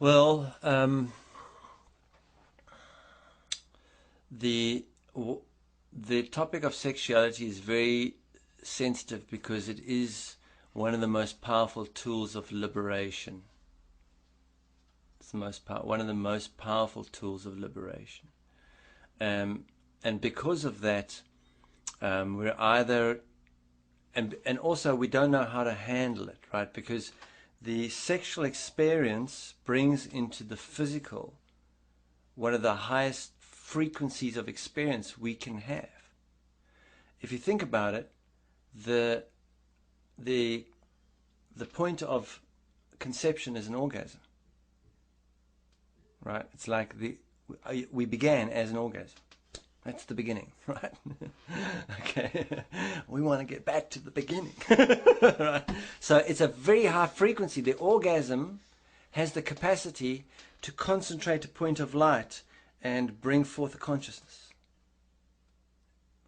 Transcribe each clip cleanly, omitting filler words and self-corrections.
Well, the the topic of sexuality is very sensitive because it is one of the most powerful tools of liberation. It's the one of the most powerful tools of liberation, um, and because of that, we're either and also we don't know how to handle it, right? Because the sexual experience brings into the physical one of the highest frequencies of experience we can have. If you think about it, the the the point of conception is an orgasm, right? It's like we began as an orgasm. That's the beginning, right? Okay. We want to get back to the beginning. Right? So it's a very high frequency. The orgasm has the capacity to concentrate a point of light and bring forth a consciousness.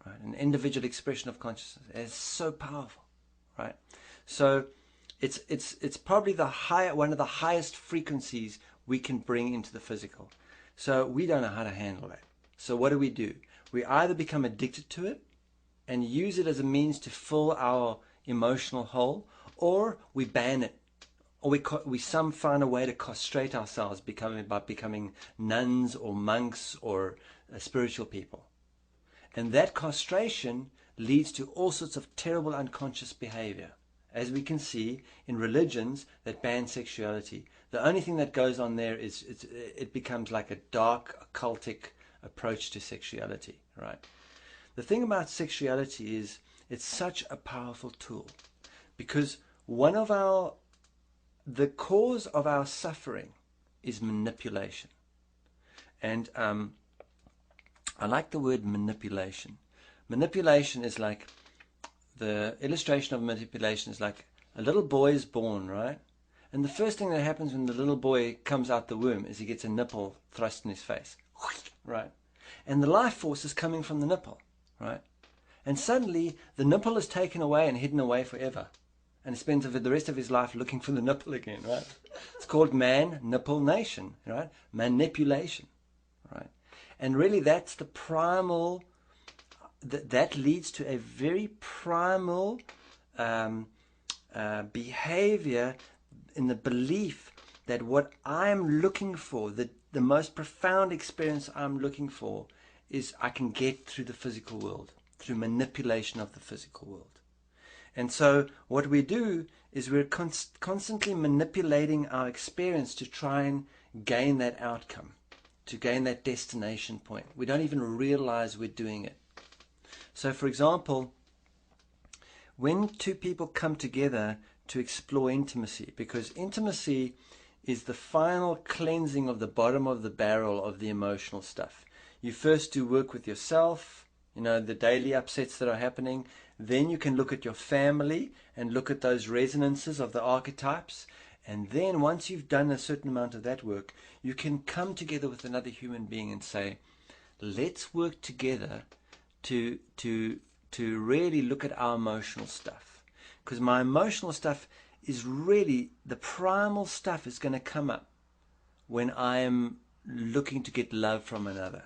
Right? An individual expression of consciousness. It's so powerful. Right? So it's probably one of the highest frequencies we can bring into the physical. So we don't know how to handle that. So what do? We either become addicted to it and use it as a means to fill our emotional hole, or we ban it, or we find a way to castrate ourselves, by becoming nuns or monks or spiritual people. And that castration leads to all sorts of terrible unconscious behavior, as we can see in religions that ban sexuality. The only thing that goes on there is it becomes like a dark, occultic approach to sexuality, right? The thing about sexuality is it's such a powerful tool, because the cause of our suffering is manipulation. And I like the word manipulation. Manipulation is like, the illustration of manipulation is like a little boy is born, right? And the first thing that happens when the little boy comes out the womb is he gets a nipple thrust in his face, right? And the life force is coming from the nipple, right? And suddenly the nipple is taken away and hidden away forever. And he spends the rest of his life looking for the nipple again, right? It's called man-nipple-nation, right? Manipulation, right? And really that's the primal, that leads to a very primal behavior in the belief that what I'm looking for, the most profound experience I'm looking for, is I can get through the physical world, through manipulation of the physical world. And so what we do is we're constantly manipulating our experience to try and gain that outcome, to gain that destination point. We don't even realize we're doing it. So for example, when two people come together to explore intimacy, because intimacy is the final cleansing of the bottom of the barrel of the emotional stuff. You first do work with yourself, the daily upsets that are happening. Then you can look at your family and look at those resonances of the archetypes. And then once you've done a certain amount of that work, you can come together with another human being and say, let's work together to really look at our emotional stuff. Because my emotional stuff is really, the primal stuff is going to come up when I am looking to get love from another.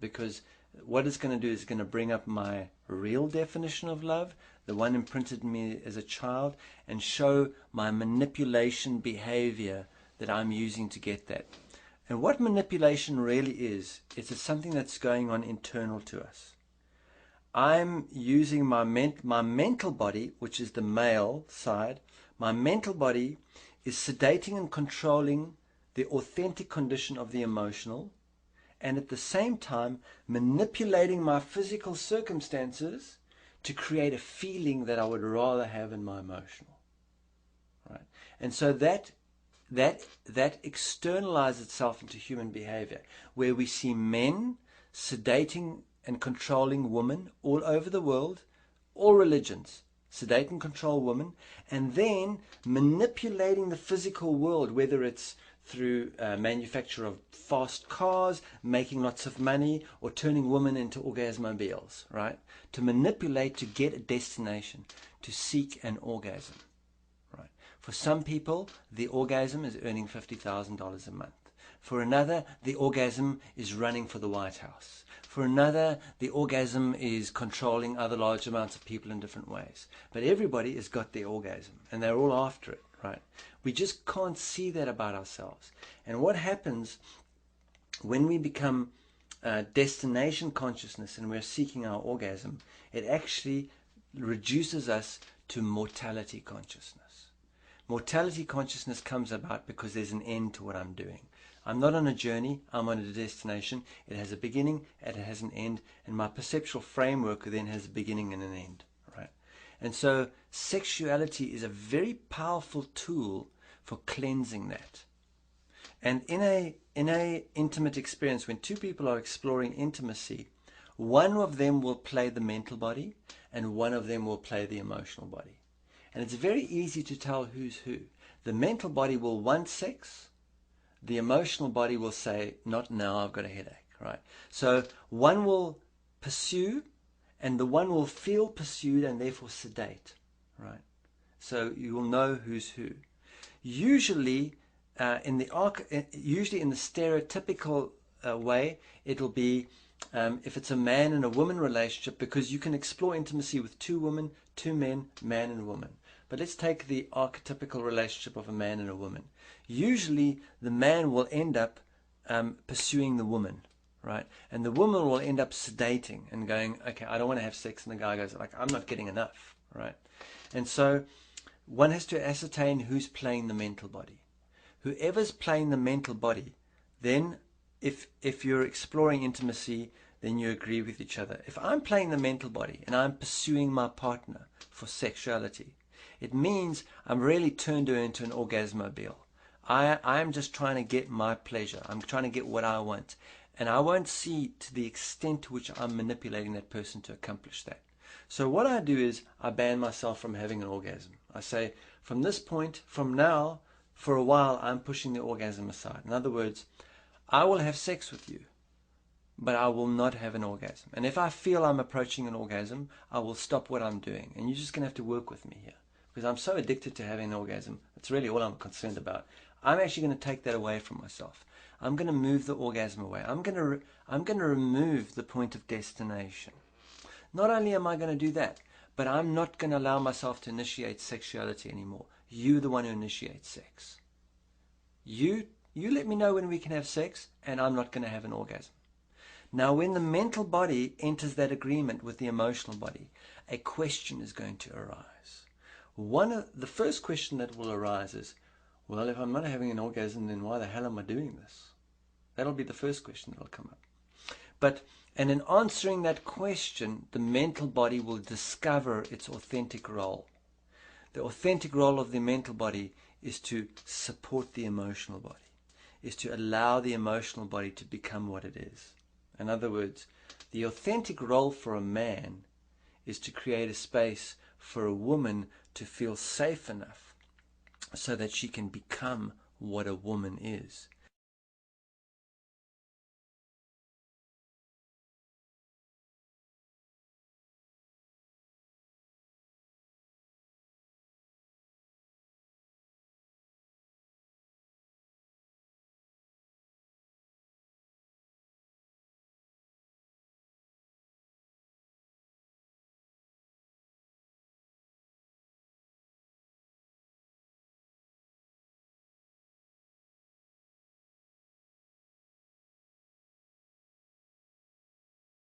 Because what it's going to do is going to bring up my real definition of love, the one imprinted in me as a child, and show my manipulation behavior that I'm using to get that. And what manipulation really is, it's something that's going on internal to us. I'm using my mental body, which is the male side. My mental body is sedating and controlling the authentic condition of the emotional, and at the same time manipulating my physical circumstances to create a feeling that I would rather have in my emotional. Right? And so that externalizes itself into human behavior, where we see men sedating and controlling women all over the world, all religions, sedate and control women, and then manipulating the physical world, whether it's through manufacture of fast cars, making lots of money, or turning women into orgasmobiles, right? To manipulate to get a destination, to seek an orgasm, right? For some people, the orgasm is earning $50,000 a month. For another, the orgasm is running for the White House. For another, the orgasm is controlling other large amounts of people in different ways. But everybody has got their orgasm, and they're all after it, right? We just can't see that about ourselves. And what happens when we become destination consciousness and we're seeking our orgasm, it actually reduces us to mortality consciousness. Mortality consciousness comes about because there's an end to what I'm doing. I'm not on a journey, I'm on a destination. It has a beginning and it has an end, and my perceptual framework then has a beginning and an end, right? And so sexuality is a very powerful tool for cleansing that. And in a intimate experience, when two people are exploring intimacy, one of them will play the mental body and one of them will play the emotional body. And it's very easy to tell who's who. The mental body will want sex. The emotional body will say, not now, I've got a headache, right? So one will pursue and the one will feel pursued and therefore sedate, right? So you will know who's who. Usually in the stereotypical way, it'll be if it's a man and a woman relationship, because you can explore intimacy with two women, two men, man and woman. But let's take the archetypical relationship of a man and a woman. Usually the man will end up pursuing the woman, right? And the woman will end up sedating and going, okay, I don't want to have sex. And the guy goes, like, I'm not getting enough, right? And so one has to ascertain who's playing the mental body. Whoever's playing the mental body, then if you're exploring intimacy, then you agree with each other. If I'm playing the mental body and I'm pursuing my partner for sexuality, it means I'm really turned her into an orgasmobile. I'm just trying to get my pleasure. I'm trying to get what I want. And I won't see to the extent to which I'm manipulating that person to accomplish that. So what I do is I ban myself from having an orgasm. I say, from this point, from now, for a while, I'm pushing the orgasm aside. In other words, I will have sex with you, but I will not have an orgasm. And if I feel I'm approaching an orgasm, I will stop what I'm doing. And you're just going to have to work with me here, because I'm so addicted to having an orgasm. That's really all I'm concerned about. I'm actually going to take that away from myself. I'm going to move the orgasm away. I'm going to remove the point of destination. Not only am I going to do that, but I'm not going to allow myself to initiate sexuality anymore. You're the one who initiates sex. You let me know when we can have sex, and I'm not going to have an orgasm. Now, when the mental body enters that agreement with the emotional body, a question is going to arise. The first question that will arise is, well, if I'm not having an orgasm, then why the hell am I doing this? That'll be the first question that will come up. And in answering that question, the mental body will discover its authentic role. The authentic role of the mental body is to support the emotional body, is to allow the emotional body to become what it is. In other words, the authentic role for a man is to create a space for a woman to feel safe enough so that she can become what a woman is.